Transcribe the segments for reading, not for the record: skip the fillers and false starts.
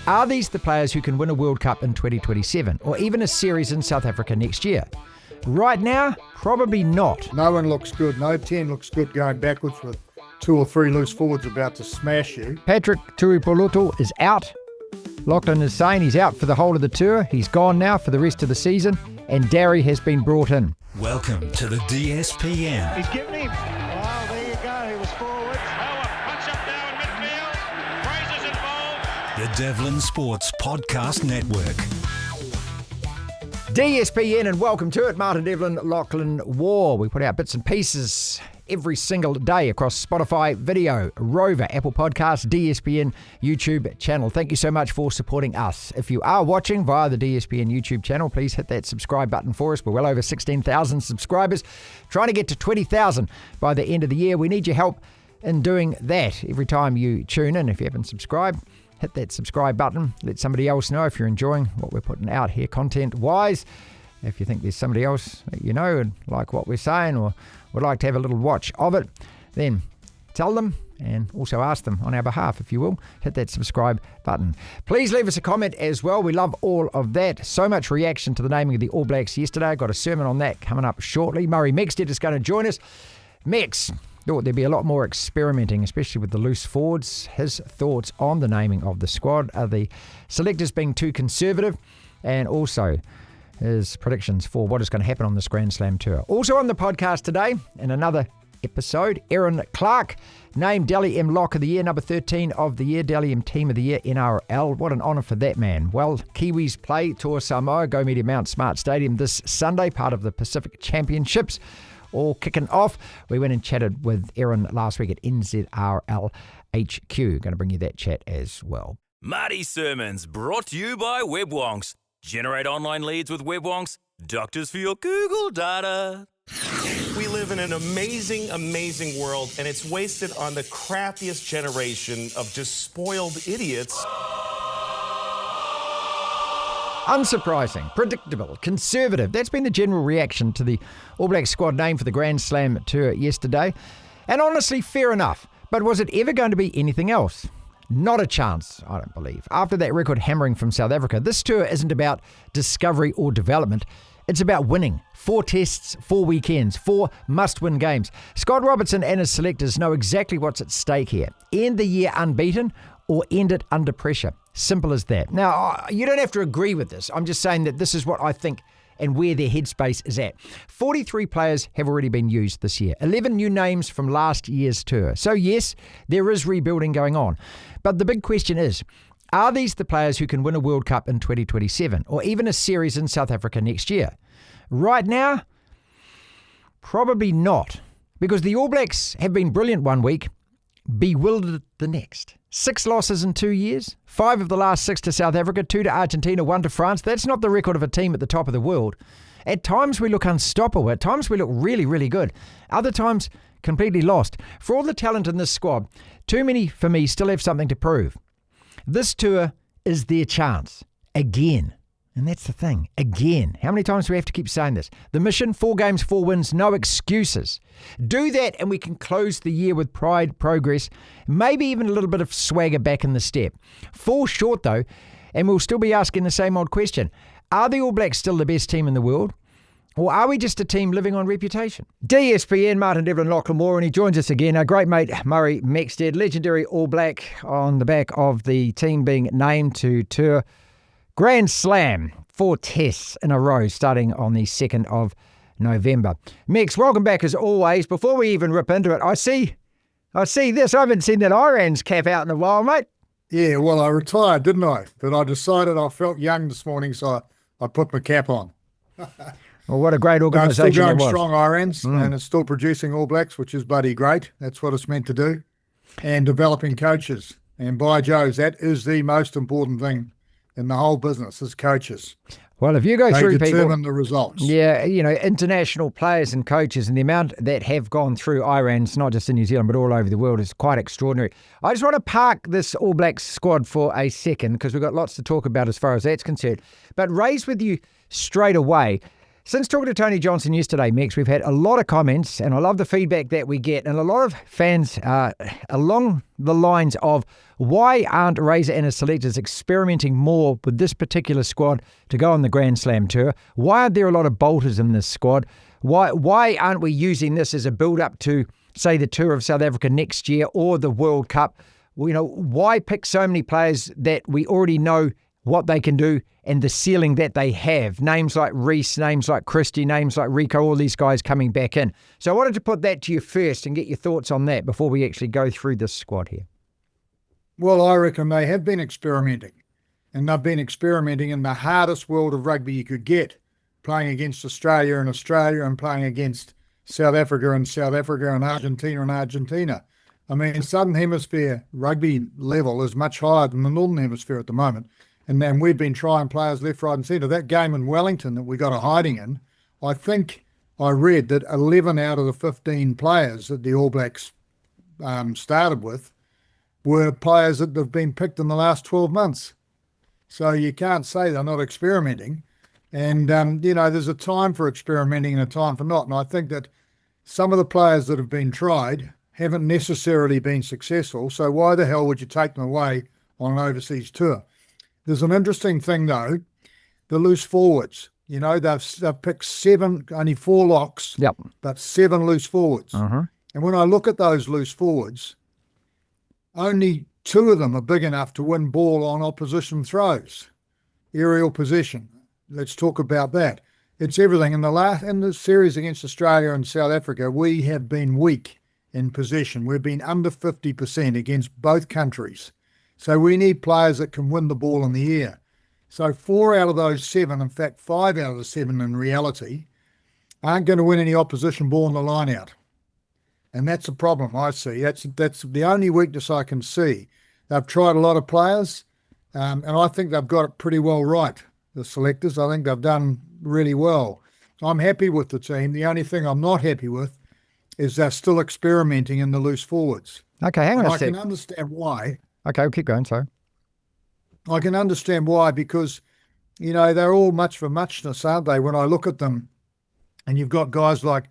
Are these the players who can win a World Cup in 2027 or even a series in South Africa next year? Right now, probably not. No one looks good. No 10 looks good going backwards with 2 or 3 loose forwards about to smash you. Patrick Tuipulotu is out. Lachlan is saying he's out for the whole of the tour. He's gone now for the rest of the season. And Darry has been brought in. Welcome to the DSPN. He's given him. Oh, there you go. He was forward. Oh, a punch up now in midfield. Fraser's involved. The Devlin Sports Podcast Network. DSPN, and welcome to it. Marty, Devlin, Lachlan, War. We put out bits and pieces every single day across Spotify, Video, Rover, Apple Podcasts, DSPN YouTube channel. Thank you so much for supporting us. If you are watching via the DSPN YouTube channel, please hit that subscribe button for us. We're well over 16,000 subscribers, trying to get to 20,000 by the end of the year. We need your help in doing that. Every time you tune in, if you haven't subscribed, hit that subscribe button. Let somebody else know if you're enjoying what we're putting out here content-wise. If you think there's somebody else that you know and like what we're saying or would like to have a little watch of it, then tell them and also ask them on our behalf, if you will. Hit that subscribe button. Please leave us a comment as well. We love all of that. So much reaction to the naming of the All Blacks yesterday. Got a sermon on that coming up shortly. Murray Mexted is going to join us. Mex thought there'd be a lot more experimenting, especially with the loose forwards. His thoughts on the naming of the squad. Are the selectors being too conservative? And also his predictions for what is going to happen on this Grand Slam tour. Also on the podcast today, in another episode, Aaron Clark, named Dally M Lock of the Year, number 13 of the year, Dally M Team of the Year, NRL. What an honour for that man. Well, Kiwis play Tour Samoa, Go Media Mount Smart Stadium this Sunday, part of the Pacific Championships. All kicking off. We went and chatted with Aaron last week at NZRL HQ. Going to bring you that chat as well. Marty Sermons, brought to you by WebWonks. Generate online leads with WebWonks. Doctors for your Google data. We live in an amazing, amazing world, and it's wasted on the crappiest generation of just spoiled idiots. Unsurprising, predictable, conservative. That's been the general reaction to the All Black squad name for the Grand Slam tour yesterday. And honestly, fair enough. But was it ever going to be anything else? Not a chance, I don't believe. After that record hammering from South Africa, this tour isn't about discovery or development. It's about winning. 4 tests, 4 weekends, 4 must-win games. Scott Robertson and his selectors know exactly what's at stake here. End the year unbeaten or end it under pressure. Simple as that. Now, you don't have to agree with this. I'm just saying that this is what I think and where their headspace is at. 43 players have already been used this year. 11 new names from last year's tour. So yes, there is rebuilding going on. But the big question is, are these the players who can win a World Cup in 2027 or even a series in South Africa next year? Right now, probably not. Because the All Blacks have been brilliant one week, bewildered the next. 6 losses in 2 years, 5 of the last 6 to South Africa, 2 to Argentina, 1 to France. That's not the record of a team at the top of the world. At times we look unstoppable. At times we look really, really good. Other times, completely lost. For all the talent in this squad, too many, for me, still have something to prove. This tour is their chance. Again. And that's the thing. Again. How many times do we have to keep saying this? The mission, 4 games, 4 wins, no excuses. Do that and we can close the year with pride, progress, maybe even a little bit of swagger back in the step. Fall short though, and we'll still be asking the same old question. Are the All Blacks still the best team in the world? Or are we just a team living on reputation? DSPN, Martin, Devlin, Lachlan, War, and he joins us again. Our great mate, Murray Mexted, legendary All Black on the back of the team being named to tour. Grand Slam, 4 tests in a row starting on the 2nd of November. Mex, welcome back as always. Before we even rip into it, I see this. I haven't seen that Irons cap out in a while, mate. Yeah, well, I retired, didn't I? But I decided I felt young this morning, so I put my cap on. Well, what a great organisation it's still it going was. Strong Irons, and it's still producing All Blacks, which is bloody great. That's what it's meant to do. And developing coaches. And by Joe's, that is the most important thing in the whole business, is coaches. Well, if you go through they people, determine the results. Yeah, international players and coaches, and the amount that have gone through Irons, not just in New Zealand, but all over the world, is quite extraordinary. I just want to park this All Blacks squad for a second, because we've got lots to talk about as far as that's concerned. But raise with you straight away, Since talking to Tony Johnson yesterday, Mex, we've had a lot of comments, and I love the feedback that we get, and a lot of fans along the lines of why aren't Razor and his selectors experimenting more with this particular squad to go on the Grand Slam tour? Why aren't there a lot of bolters in this squad? Why aren't we using this as a build-up to, say, the Tour of South Africa next year or the World Cup? Why pick so many players that we already know what they can do and the ceiling that they have? Names like Reese, names like Christie, names like Rico, all these guys coming back in. So I wanted to put that to you first and get your thoughts on that before we actually go through this squad here. Well, I reckon they have been experimenting, and they've been experimenting in the hardest world of rugby you could get, playing against Australia and playing against South Africa and Argentina. I mean, Southern Hemisphere rugby level is much higher than the Northern Hemisphere at the moment. And then we've been trying players left, right and centre. That game in Wellington that we got a hiding in, I think I read that 11 out of the 15 players that the All Blacks started with were players that have been picked in the last 12 months. So you can't say they're not experimenting. And, there's a time for experimenting and a time for not. And I think that some of the players that have been tried haven't necessarily been successful. So why the hell would you take them away on an overseas tour? There's an interesting thing, though, the loose forwards. They've picked only 4 locks, but 7 loose forwards. And when I look at those loose forwards, only 2 of them are big enough to win ball on opposition throws, aerial possession. Let's talk about that. It's everything. In the series against Australia and South Africa, we have been weak in possession. We've been under 50% against both countries. So we need players that can win the ball in the air. So 4 out of those 7, in fact 5 out of the 7 in reality, aren't going to win any opposition ball in the line out. And that's a problem I see. That's the only weakness I can see. They've tried a lot of players, and I think they've got it pretty well right, the selectors. I think they've done really well. I'm happy with the team. The only thing I'm not happy with is they're still experimenting in the loose forwards. Okay, hang on a sec. I can understand why. Okay, we'll keep going, sorry. I can understand why, because, they're all much for muchness, aren't they? When I look at them, and you've got guys like,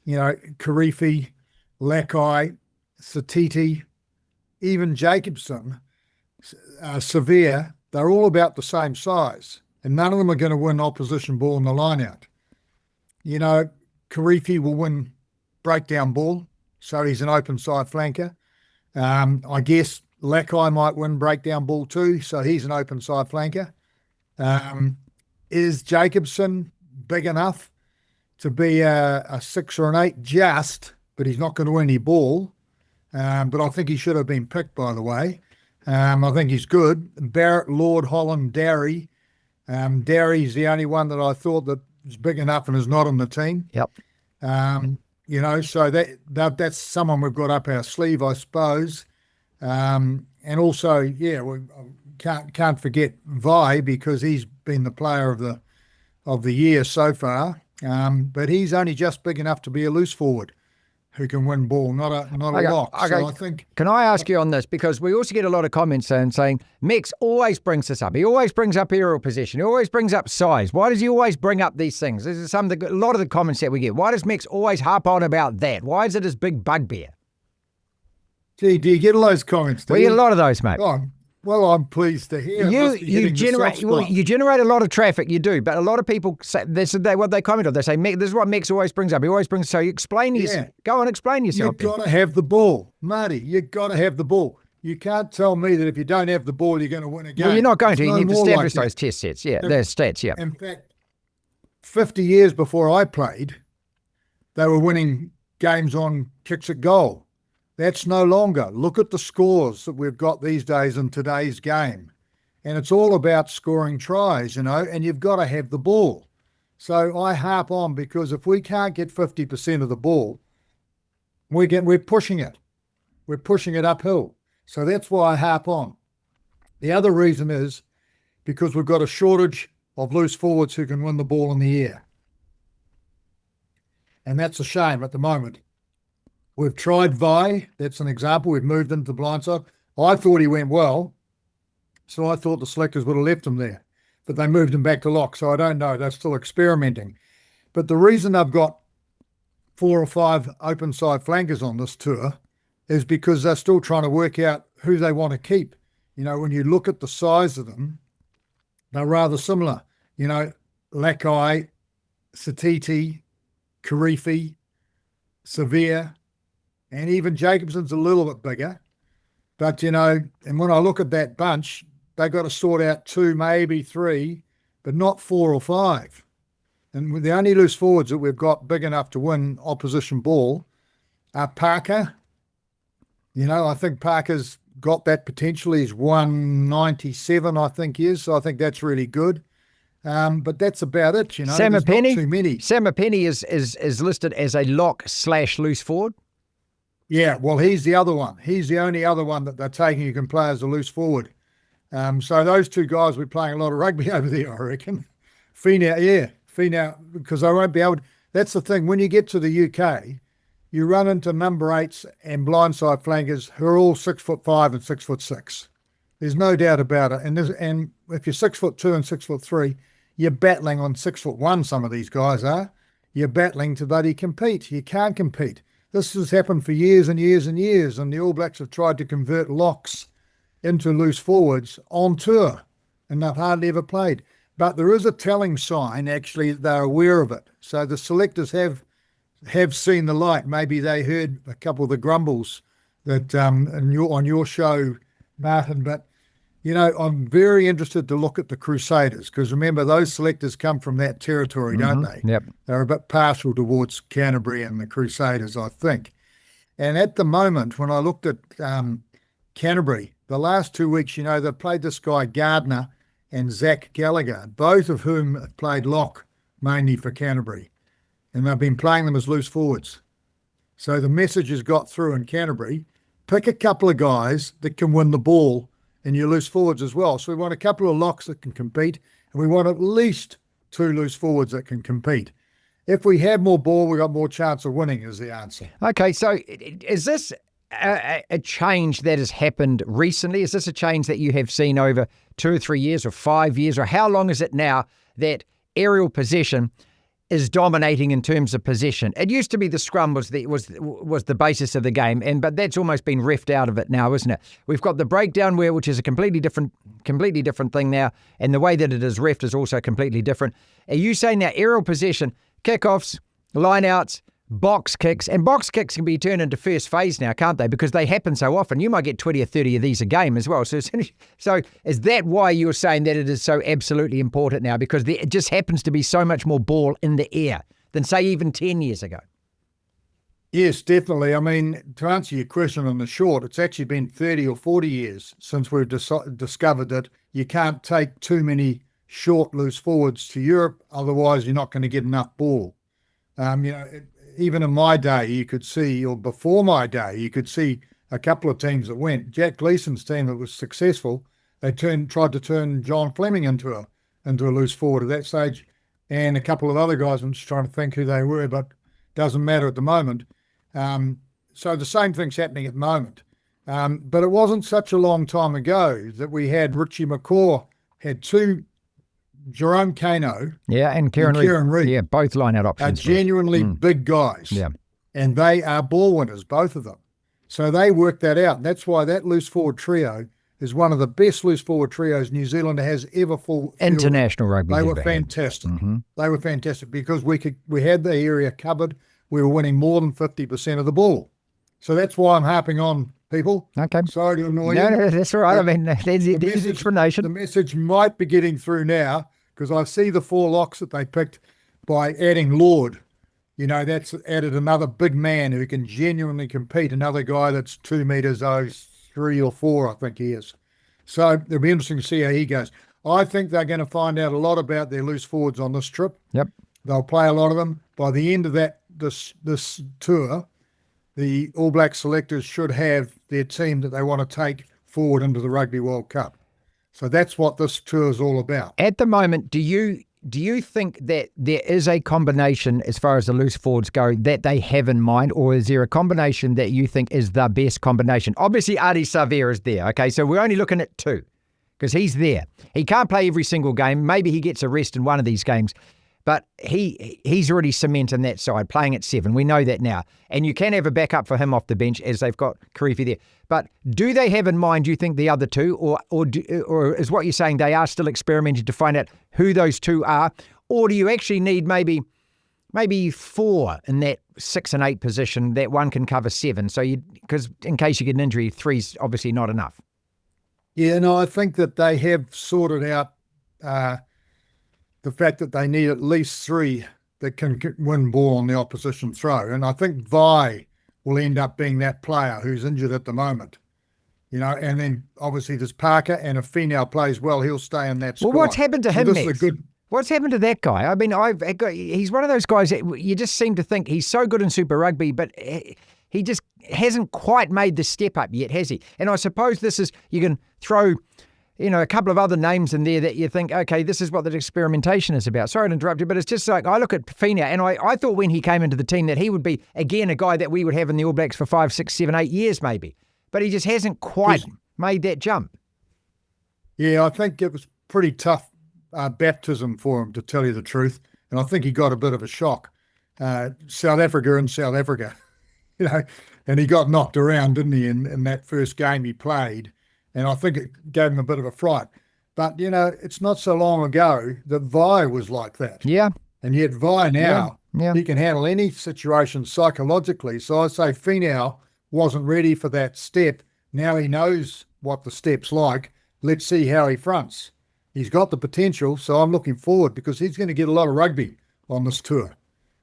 Karifi, Lakai, Satiti, even Jacobson, Severe, they're all about the same size, and none of them are going to win opposition ball in the line-out. Karifi will win breakdown ball, so he's an open side flanker. I guess Lakai might win breakdown ball too, so he's an open side flanker. Is Jacobson big enough to be a 6 or an 8? But he's not going to win any ball. But I think he should have been picked, by the way. I think he's good. Barrett, Lord, Holland, Darry. Darry's the only one that I thought that is big enough and is not on the team. Yep. So that's someone we've got up our sleeve, I suppose. And also, we can't forget Vi, because he's been the player of the year so far. But he's only just big enough to be a loose forward who can win ball, not a lock. Okay. So I think. Can I ask you on this? Because we also get a lot of comments saying Mex always brings this up. He always brings up aerial possession. He always brings up size. Why does he always bring up these things? This is a lot of the comments that we get. Why does Mex always harp on about that? Why is it his big bugbear? Gee, do you get all those comments? We get a lot of those, mate. Oh, well, I'm pleased to hear. You generate a lot of traffic, you do, but a lot of people say what they comment on. They say, this is what Mex always brings up. He always brings. So you explain yourself. Go and explain yourself. You've got to have the ball, Marty. You've got to have the ball. You can't tell me that if you don't have the ball, you're going to win a game. Well, you're not going to. You need to establish like those test sets. Yeah, there's stats. Yeah. In fact, 50 years before I played, they were winning games on kicks at goal. That's no longer. Look at the scores that we've got these days in today's game. And it's all about scoring tries, and you've got to have the ball. So I harp on, because if we can't get 50% of the ball, we're pushing it. We're pushing it uphill. So that's why I harp on. The other reason is because we've got a shortage of loose forwards who can win the ball in the air. And that's a shame at the moment. We've tried Vi. That's an example. We've moved into the blindside. I thought he went well, so I thought the selectors would have left him there. But they moved him back to lock, so I don't know. They're still experimenting. But the reason I've got 4 or 5 open side flankers on this tour is because they're still trying to work out who they want to keep. You know, when you look at the size of them, they're rather similar. You know, Lakai, Satiti, Karifi, Severe, and even Jacobson's a little bit bigger. But, you know, and when I look at that bunch, they got to sort out 2, maybe 3, but not 4 or 5. And the only loose forwards that we've got big enough to win opposition ball are Parker. You know, I think Parker's got that potential. He's 197, I think he is. So I think that's really good. But that's about it, you know. There's not too many. Samapeni is listed as a lock/loose forward. Yeah, well, he's the other one. He's the only other one that they're taking who can play as a loose forward. So those 2 guys will be playing a lot of rugby over there, I reckon. Finau, because I won't be able to. That's the thing. When you get to the UK, you run into number 8s and blindside flankers who are all 6'5" and 6'6". There's no doubt about it. And if you're 6'2" and 6'3", you're battling on 6'1". Some of these guys are. You're battling to bloody compete. You can't compete. This has happened for years and years and years, and the All Blacks have tried to convert locks into loose forwards on tour, and they've hardly ever played. But there is a telling sign, actually, they're aware of it. So the selectors have seen the light. Maybe they heard a couple of the grumbles that on your show, Martin. But, you know, I'm very interested to look at the Crusaders, because remember, those selectors come from that territory, don't they? Yep. They're a bit partial towards Canterbury and the Crusaders, I think. And at the moment, when I looked at Canterbury, the last 2 weeks, you know, they've played this guy Gardner and Zach Gallagher, both of whom have played lock mainly for Canterbury. And they've been playing them as loose forwards. So the message has got through in Canterbury, pick a couple of guys that can win the ball in your loose forwards as well. So we want a couple of locks that can compete, and we want at least 2 loose forwards that can compete. If we have more ball, we've got more chance of winning, is the answer. Okay, so is this a change that has happened recently? Is this a change that you have seen over 2 or 3 years or 5 years? Or how long is it now that aerial possession is dominating in terms of possession? It used to be the scrum was the basis of the game, but that's almost been reffed out of it now, isn't it? We've got the breakdown which is a completely different thing now, and the way that it is reffed is also completely different. Are you saying that aerial possession, kickoffs, lineouts, box kicks, and box kicks can be turned into first phase now, can't they? Because they happen so often. You might get 20 or 30 of these a game as well. So is that why you're saying that it is so absolutely important now? Because it just happens to be so much more ball in the air than, say, even 10 years ago. Yes, definitely. I mean, to answer your question on the short, it's actually been 30 or 40 years since we've discovered that you can't take too many short loose forwards to Europe, otherwise you're not going to get enough ball. Even in my day, you could see, or before my day, you could see a couple of teams that went. Jack Gleeson's team that was successful, they tried to turn John Fleming into a loose forward at that stage, and a couple of other guys. I'm just trying to think who they were, but doesn't matter at the moment. So the same thing's happening at the moment. But it wasn't such a long time ago that we had Richie McCaw had 2. Jerome Kano and Kieran Reid. Yeah, both line-out options. Are genuinely big guys. Yeah. And they are ball winners, both of them. So they worked that out. And that's why that loose forward trio is one of the best loose forward trios New Zealand has ever fought. International rugby. They were fantastic. Mm-hmm. They were fantastic because we had the area covered. We were winning more than 50% of the ball. So that's why I'm harping on people. Okay. Sorry to annoy you. No, that's all right. I mean, there's the explanation. The message might be getting through now, because I see the 4 locks that they picked by adding Lord. You know, that's added another big man who can genuinely compete, another guy that's 2 metres, 3 or 4, I think he is. So it'll be interesting to see how he goes. I think they're going to find out a lot about their loose forwards on this trip. Yep. They'll play a lot of them. By the end of this tour, the All Black selectors should have their team that they want to take forward into the Rugby World Cup. So that's what this tour is all about. At the moment, do you think that there is a combination as far as the loose forwards go that they have in mind, or is there a combination that you think is the best combination? Obviously, Ardie Savea is there, okay? So we're only looking at 2 because he's there. He can't play every single game. Maybe he gets a rest in one of these games. But he's already cementing that side, playing at 7. We know that now. And you can have a backup for him off the bench as they've got Karifi there. But do they have in mind, do you think, the other two? Or is what you're saying they are still experimenting to find out who those two are? Or do you actually need maybe 4 in that 6 and 8 position that one can cover 7? So because in case you get an injury, 3's obviously not enough. Yeah, no, I think that they have sorted out the fact that they need at least 3 that can win ball on the opposition throw. And I think Vi will end up being that player who's injured at the moment. And then obviously there's Parker, and if Finau plays well, he'll stay in that squad. Well, what's happened to him, Max? What's happened to that guy? I mean, he's one of those guys that you just seem to think he's so good in Super Rugby, but he just hasn't quite made the step up yet, has he? And I suppose you can throw a couple of other names in there that you think, okay, this is what the experimentation is about. Sorry to interrupt you, but it's just like I look at Finau, and I thought when he came into the team that he would be, again, a guy that we would have in the All Blacks for 5, 6, 7, 8 years maybe. But he just hasn't quite made that jump. Yeah, I think it was pretty tough baptism for him, to tell you the truth. And I think he got a bit of a shock. South Africa, and he got knocked around, didn't he, in that first game he played. And I think it gave him a bit of a fright. But, it's not so long ago that Vi was like that. Yeah. And yet Vi now, he can handle any situation psychologically. So I say Finau wasn't ready for that step. Now he knows what the step's like. Let's see how he fronts. He's got the potential, so I'm looking forward, because he's going to get a lot of rugby on this tour,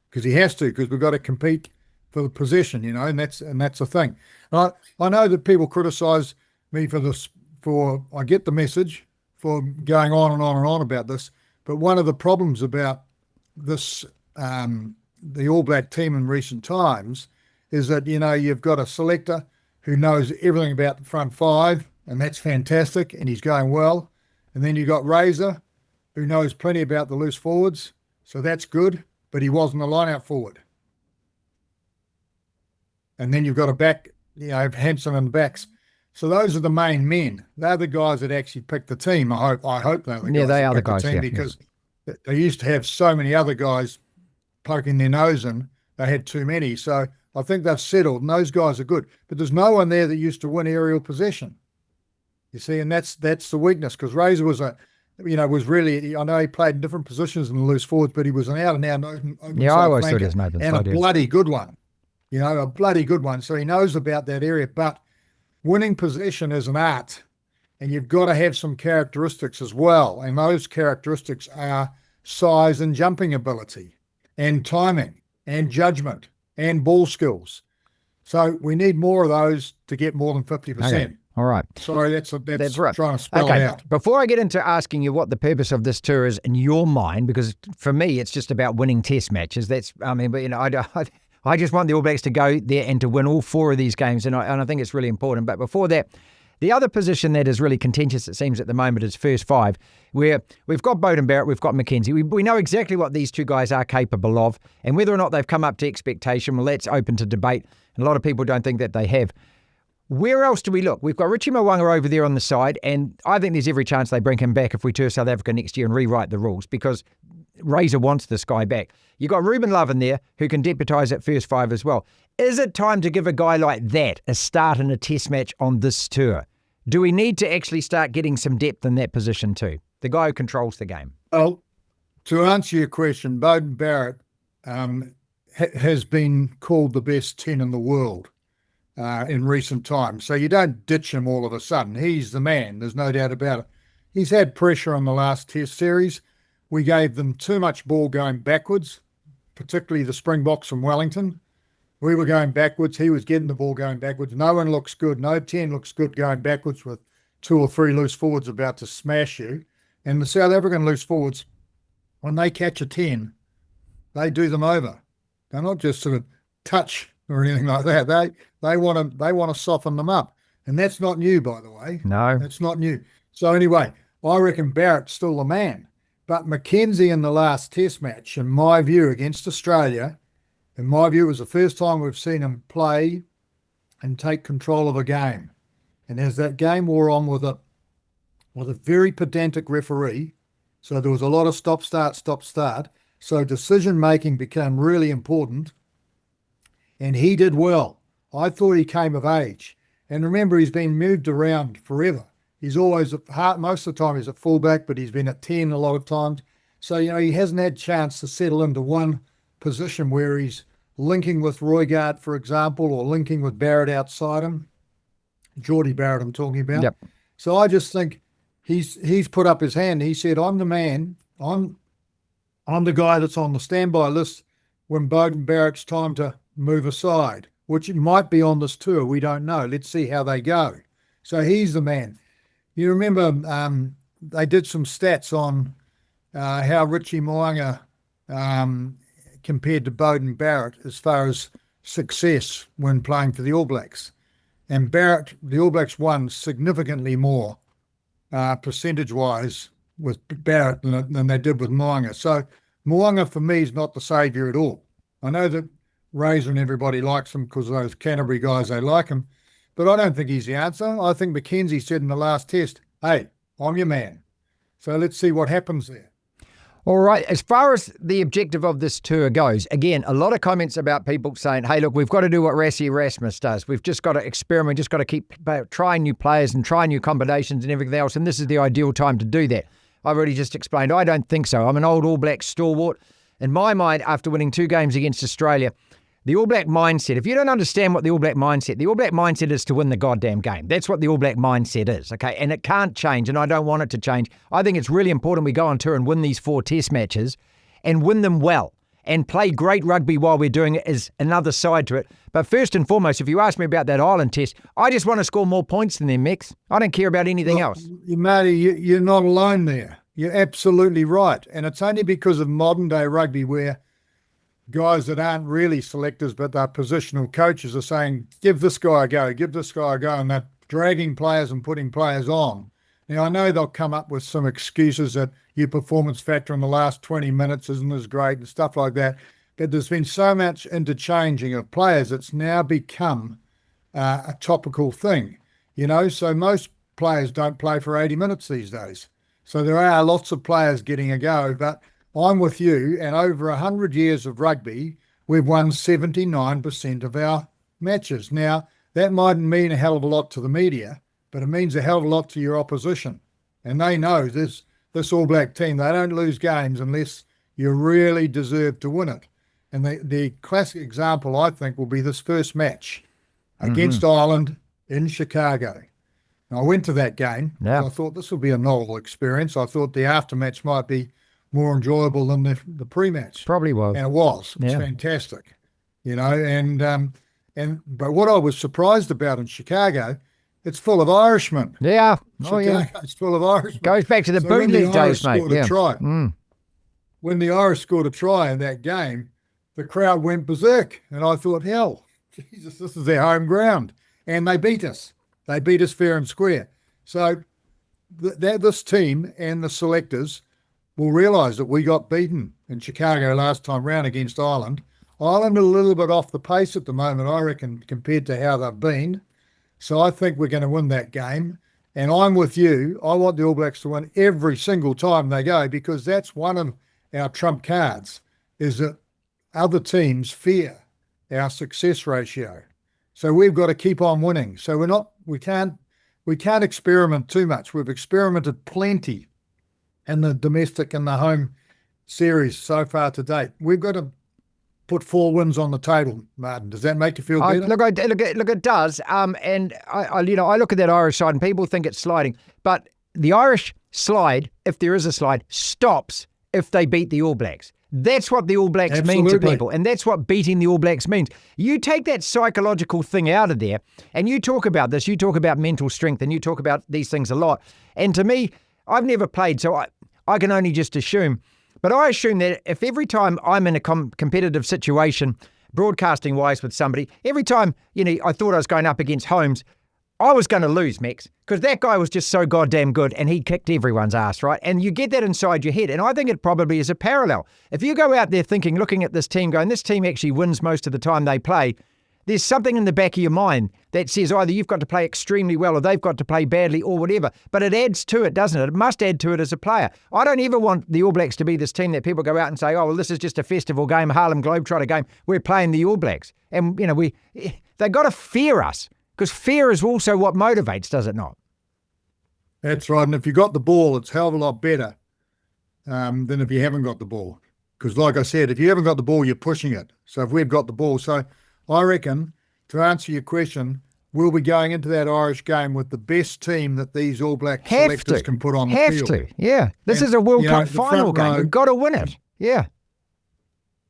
because he has to, because we've got to compete for the possession, and that's the thing. And I know that people criticise me for this, I get the message, for going on and on and on about this, but one of the problems about this, the All Black team in recent times, is that, you've got a selector who knows everything about the front 5, and that's fantastic, and he's going well. And then you got Razor, who knows plenty about the loose forwards, so that's good, but he wasn't a line-out forward. And then you've got a back, Hanson and backs. So those are the main men. They're the guys that actually picked the team. I hope they're the guys. Yeah, they are the picked guys, the team, because they used to have so many other guys poking their nose in. They had too many. So I think they've settled, and those guys are good. But there's no one there that used to win aerial possession. You see, and that's the weakness, because Razor was was really, I know he played in different positions in the loose forwards, but he was an out-and-out open I always thought he was an open and side, a bloody good one. A bloody good one. So he knows about that area. But winning possession is an art, and you've got to have some characteristics as well. And those characteristics are size and jumping ability, and timing, and judgment, and ball skills. So we need more of those to get more than 50%. Okay. All right. Sorry, that's right. Trying to spell it out. Before I get into asking you what the purpose of this tour is in your mind, because for me it's just about winning test matches. I just want the All Blacks to go there and to win all 4 of these games, and I think it's really important. But before that, the other position that is really contentious, it seems, at the moment is first 5, where we've got Beauden Barrett, we've got McKenzie. We know exactly what these 2 guys are capable of, and whether or not they've come up to expectation, well, that's open to debate, and a lot of people don't think that they have. Where else do we look? We've got Richie Mo'unga over there on the side, and I think there's every chance they bring him back if we tour South Africa next year and rewrite the rules, because Razor wants this guy back. You've got Ruben Love in there, who can deputise at first 5 as well. Is it time to give a guy like that a start in a test match on this tour? Do we need to actually start getting some depth in that position too? The guy who controls the game. Well, to answer your question, Beauden Barrett has been called the best 10 in the world in recent times. So you don't ditch him all of a sudden. He's the man. There's no doubt about it. He's had pressure on the last test series. We gave them too much ball going backwards, particularly the Springboks from Wellington. We were going backwards. He was getting the ball going backwards. No one looks good. No 10 looks good going backwards with 2 or 3 loose forwards about to smash you. And the South African loose forwards, when they catch a 10, they do them over. They're not just sort of touch or anything like that. They want to soften them up. And that's not new, by the way. No. That's not new. So anyway, I reckon Barrett's still the man. But McKenzie in the last test match, in my view, against Australia, in my view, it was the first time we've seen him play and take control of a game. And as that game wore on with a very pedantic referee, so there was a lot of stop-start, So decision-making became really important, and he did well. I thought he came of age. And remember, he's been moved around forever. He's always, most of the time he's a fullback, but he's been at 10 a lot of times. So, he hasn't had a chance to settle into one position where he's linking with Roygard, for example, or linking with Barrett outside him. Geordie Barrett I'm talking about. Yep. So I just think he's put up his hand. He said, I'm the man. I'm the guy that's on the standby list when Beauden Barrett's time to move aside, which it might be on this tour. We don't know. Let's see how they go. So he's the man. You remember they did some stats on how Richie Mo'unga compared to Beauden Barrett as far as success when playing for the All Blacks. And Barrett, the All Blacks won significantly more percentage-wise with Barrett than they did with Mo'unga. So Mo'unga, for me, is not the saviour at all. I know that Razor and everybody likes him because those Canterbury guys, they like him. But I don't think he's the answer. I think McKenzie said in the last test, hey, I'm your man. So let's see what happens there. All right, as far as the objective of this tour goes, again, a lot of comments about people saying, hey, look, we've got to do what Rassie Erasmus does. We've just got to experiment, just got to keep trying new players and trying new combinations and everything else, and this is the ideal time to do that. I've already just explained, I don't think so. I'm an old All Black stalwart. In my mind, after winning 2 games against Australia, the All Black mindset, if you don't understand what the All Black mindset is to win the goddamn game. That's what the All Black mindset is, okay? And it can't change, and I don't want it to change. I think it's really important we go on tour and win these 4 test matches and win them well and play great rugby while we're doing it is another side to it. But first and foremost, if you ask me about that Ireland test, I just want to score more points than them, Mex. I don't care about anything else. Marty, you're not alone there. You're absolutely right. And it's only because of modern-day rugby where guys that aren't really selectors but they're positional coaches are saying, give this guy a go, give this guy a go, and they're dragging players and putting players on. Now, I know they'll come up with some excuses that your performance factor in the last 20 minutes isn't as great and stuff like that, but there's been so much interchanging of players, it's now become a topical thing, so most players don't play for 80 minutes these days. So there are lots of players getting a go, but I'm with you, and over 100 years of rugby, we've won 79% of our matches. Now, that mightn't mean a hell of a lot to the media, but it means a hell of a lot to your opposition. And they know this All Black team, they don't lose games unless you really deserve to win it. And the classic example, I think, will be this first match against Ireland in Chicago. And I went to that game. Yeah. I thought this will be a novel experience. I thought the aftermatch might be more enjoyable than the pre-match. Probably was. And it was. It was fantastic. But what I was surprised about in Chicago, it's full of Irishmen. Yeah. It's full of Irishmen. Goes back to the bootleg days, mate. When the Irish scored a try in that game, the crowd went berserk. And I thought, hell, Jesus, this is their home ground. And they beat us. They beat us fair and square. So this team and the selectors will realise that we got beaten in Chicago last time round against Ireland. Ireland are a little bit off the pace at the moment, I reckon, compared to how they've been. So I think we're going to win that game. And I'm with you. I want the All Blacks to win every single time they go, because that's one of our trump cards, is that other teams fear our success ratio. So we've got to keep on winning. So we can't experiment too much. We've experimented plenty in the domestic and the home series so far to date. We've got to put 4 wins on the table, Martin. Does that make you feel better? Look, it does. And I look at that Irish side and people think it's sliding, but the Irish slide, if there is a slide, stops if they beat the All Blacks. That's what the All Blacks mean to people, and that's what beating the All Blacks means. You take that psychological thing out of there, and you talk about this, you talk about mental strength, and you talk about these things a lot. And to me, I've never played, so I can only just assume. But I assume that if every time I'm in a competitive situation, broadcasting-wise with somebody, every time I thought I was going up against Holmes, I was going to lose, Mex, because that guy was just so goddamn good and he kicked everyone's ass, right? And you get that inside your head. And I think it probably is a parallel. If you go out there thinking, looking at this team going, this team actually wins most of the time they play, there's something in the back of your mind that says either you've got to play extremely well or they've got to play badly or whatever. But it adds to it, doesn't it? It must add to it as a player. I don't ever want the All Blacks to be this team that people go out and say, oh, well, this is just a festival game, a Harlem Globetrotter game. We're playing the All Blacks. And, they've got to fear us, because fear is also what motivates, does it not? That's right. And if you got the ball, it's a hell of a lot better than if you haven't got the ball. Because like I said, if you haven't got the ball, you're pushing it. So if we've got the ball. So I reckon, to answer your question, we'll be going into that Irish game with the best team that these All Black selectors can put on the field. Have to, yeah. This is a World Cup final game. We've got to win it. Yeah.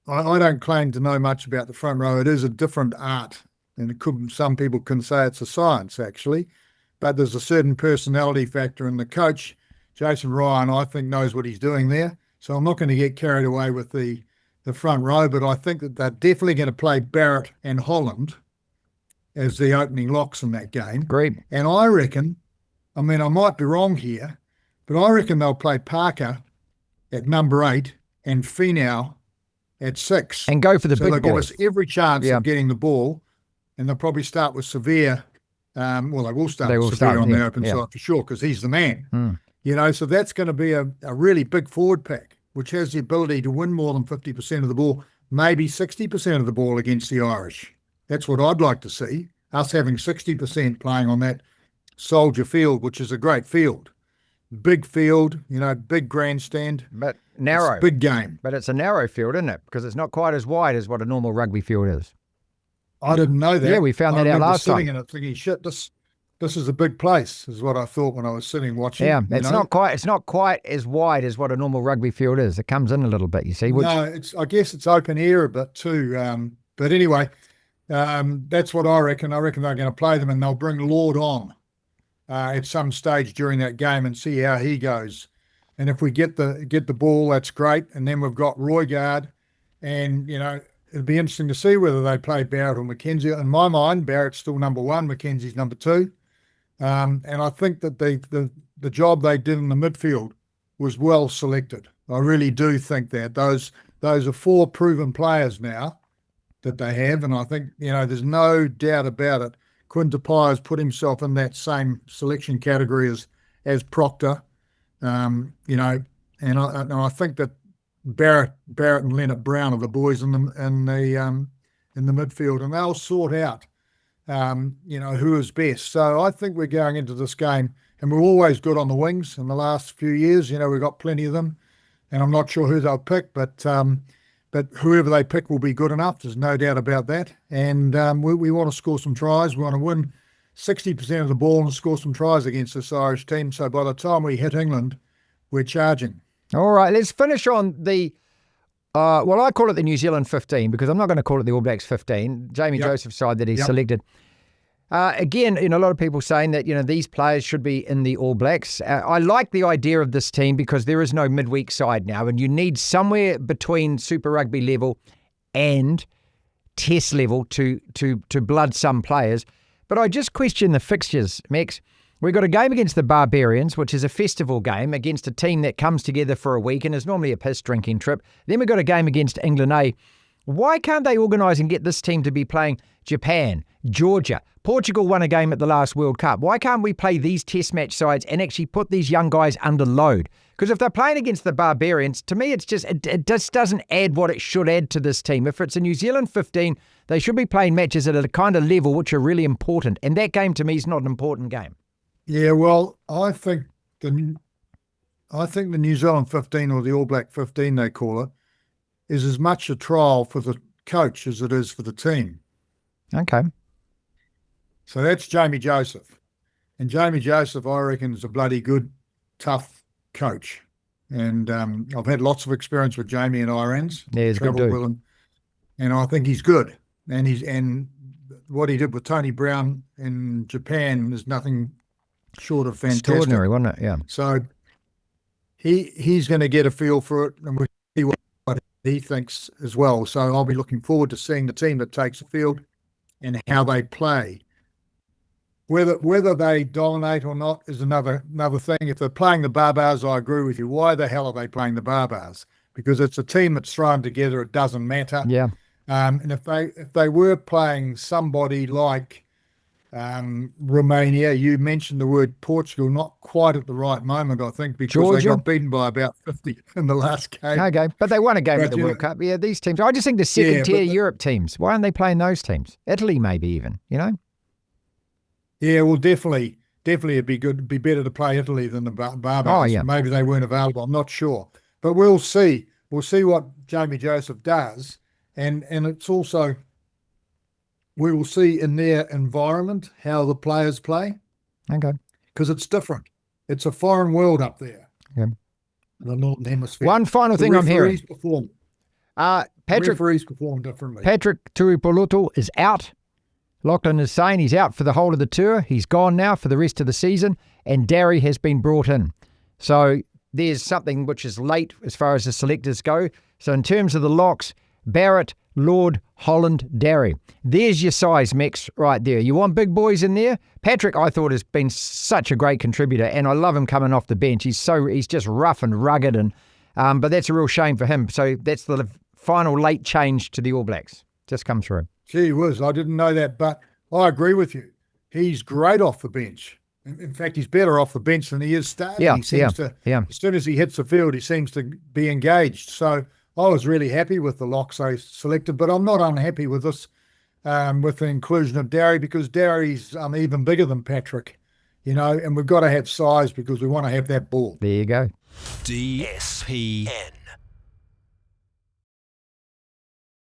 I don't claim to know much about the front row. It is a different art. And some people can say it's a science, actually. But there's a certain personality factor, and the coach, Jason Ryan, I think knows what he's doing there. So I'm not going to get carried away with the front row, but I think that they're definitely going to play Barrett and Holland as the opening locks in that game. Great. And I reckon, I might be wrong here, but I reckon they'll play Parker at number 8 and Finau at 6. And go for the big boys. So they'll give us every chance of getting the ball, and they'll probably start with Severe. They will start with Severe on the open side for sure, because he's the man. So that's going to be a really big forward pack, which has the ability to win more than 50% of the ball, maybe 60% of the ball against the Irish. That's what I'd like to see, us having 60% playing on that Soldier field, which is a great field. Big field, big grandstand. But narrow. It's a big game. But it's a narrow field, isn't it? Because it's not quite as wide as what a normal rugby field is. I didn't know that. Yeah, we found that out last time. I remember sitting in it thinking, shit, this is a big place, is what I thought when I was sitting watching. Yeah, it's not quite as wide as what a normal rugby field is. It comes in a little bit, you see. No, I guess it's open air a bit too. But anyway, that's what I reckon. I reckon they're going to play them, and they'll bring Lord on at some stage during that game and see how he goes. And if we get the ball, that's great. And then we've got Roygaard, and it'd be interesting to see whether they play Barrett or McKenzie. In my mind, Barrett's still number 1, McKenzie's number 2. And I think that the job they did in the midfield was well selected. I really do think that. Those are 4 proven players now that they have, and I think, there's no doubt about it. Quinn Tupai has put himself in that same selection category as Proctor, and I think that Barrett and Leonard Brown are the boys in the midfield, and they'll sort out who is best. So I think we're going into this game, and we're always good on the wings in the last few years. We've got plenty of them, and I'm not sure who they'll pick, but whoever they pick will be good enough. There's no doubt about that. And we want to score some tries. We want to win 60% of the ball and score some tries against this Irish team. So by the time we hit England, we're charging. All right, let's finish on the, I call it the New Zealand 15, because I'm not going to call it the All Blacks 15. Jamie Joseph's side that he's selected. Again, a lot of people saying that, these players should be in the All Blacks. I like the idea of this team because there is no midweek side now, and you need somewhere between Super Rugby level and Test level to blood some players. But I just question the fixtures, Max. We've got a game against the Barbarians, which is a festival game against a team that comes together for a week and is normally a piss drinking trip. Then we've got a game against England A. Why can't they organise and get this team to be playing Japan, Georgia? Portugal won a game at the last World Cup. Why can't we play these test match sides and actually put these young guys under load? Because if they're playing against the Barbarians, to me, it just doesn't add what it should add to this team. If it's a New Zealand 15, they should be playing matches at a kind of level which are really important. And that game, to me, is not an important game. Yeah, well, I think the New Zealand 15, or the All Black 15 they call it, is as much a trial for the coach as it is for the team. Okay. So that's Jamie Joseph. And Jamie Joseph, I reckon, is a bloody good, tough coach. And I've had lots of experience with Jamie and Irons. Yeah, he's good dude. With him, and I think he's good. And what he did with Tony Brown in Japan is nothing short of fantastic. Extraordinary, wasn't it? Yeah. So he's going to get a feel for it, and we'll see what he thinks as well. So I'll be looking forward to seeing the team that takes the field and how they play. Whether they dominate or not is another thing. If they're playing the Barbars, I agree with you. Why the hell are they playing the Barbars? Because it's a team that's thrown together. It doesn't matter. Yeah. And if they were playing somebody like Romania, you mentioned the word Portugal, not quite at the right moment, I think, because Georgia? they got beaten by about 50 in the last game. Okay, but they won a game at But, the World Cup. Yeah, these teams. I just think the second-tier Europe teams. Why aren't they playing those teams? Italy, maybe even. Yeah, well, definitely it'd be good. It'd be better to play Italy than the Barbars. Oh, yeah. Maybe they weren't available. I'm not sure, but we'll see. We'll see what Jamie Joseph does, and it's also we will see in their environment how the players play. Okay. Because it's different. It's a foreign world up there. Yeah. The Northern Hemisphere. One final thing I'm hearing. Referees perform differently. Patrick Tuipulotu is out. Lachlan is saying he's out for the whole of the tour. He's gone now for the rest of the season, and Derry has been brought in. So there's something which is late as far as the selectors go. So in terms of the locks, Barrett, Lord, Holland, Derry. There's your size mix right there. You want big boys in there? Patrick, I thought, has been such a great contributor, and I love him coming off the bench. He's just rough and rugged, and but that's a real shame for him. So that's the final late change to the All Blacks. Just come through. Gee whiz, I didn't know that, but I agree with you. He's great off the bench. In fact, he's better off the bench than he is starting. Yeah, he seems to, yeah. As soon as he hits the field, he seems to be engaged. So I was really happy with the locks they selected, but I'm not unhappy with this, with the inclusion of Derry, because Derry's even bigger than Patrick, and we've got to have size because we want to have that ball. There you go. DSPN.